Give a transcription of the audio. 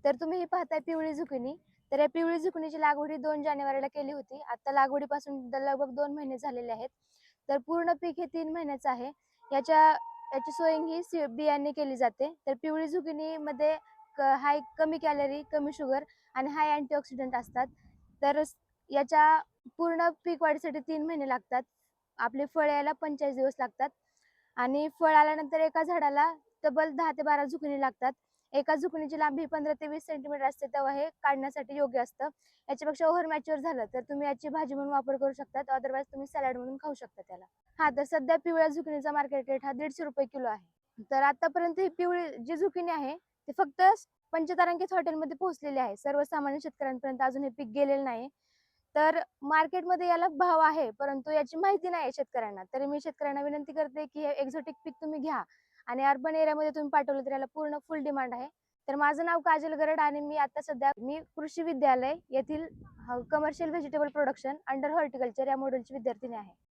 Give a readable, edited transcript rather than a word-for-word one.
तर तुम्ही ही पाहताय पिवळी झुकिनी. तर या पिवळी झुकिनीची लागवड ही 2 जानेवारीला केली होती. आता लागवडीपासून लगभग 2 महिने झालेले आहेत. तर पूर्ण पीक हे 3 महिन्याचं आहे. याच्या याची सोयिंग ही बियांनी केली जाते. तर पिवळी झुकिनीमध्ये हाय कमी कॅलरी, कमी शुगर आणि हाय अँटीऑक्सिडंट असतात. तर याच्या पूर्ण पीक वाढीसाठी 3 महिने लागतात. आपले फळ यायला 45 दिवस लागतात आणि फळ आल्यानंतर एका झाडाला तब्बल 10 ते 12 झुकिनी लागतात. एका झुकिनीची लांबी 15 ते 20 सेंटीमीटर असते, तेव्हा हे काढण्यासाठी योग्य असतं. याच्यापेक्षा ओव्हर मॅच्युअर झालं तर तुम्ही याची भाजी म्हणून वापर करू शकता. अदरवाईज तुम्ही सॅलड म्हणून खाऊ शकता त्याला. हां, तर सध्या पिवळ्या झुकिनीचा मार्केट रेट हा ₹150 किलो आहे. तर आतापर्यंत ही पिवळी जी झुकिनी आहे ती फक्त पंचतारांकित हॉटेलमध्ये पोहोचलेली आहे. सर्वसामान्य शेतकऱ्यांपर्यंत अजून हे पीक गेलेलं नाही. तर मार्केटमध्ये याला भाव आहे, परंतु याची माहिती नाही आहे शेतकऱ्यांना. तरी मी शेतकऱ्यांना विनंती करते, की हे एक्झोटिक पीक तुम्ही घ्या आणि अर्बन एरियामध्ये तुम्ही पाठवलं तर याला पूर्ण फुल डिमांड आहे. तर माझं नाव काजल गरड आणि मी आता सध्या कृषी विद्यालय येथील commercial vegetable production under horticulture या मॉड्यूलची विद्यार्थिनी आहे.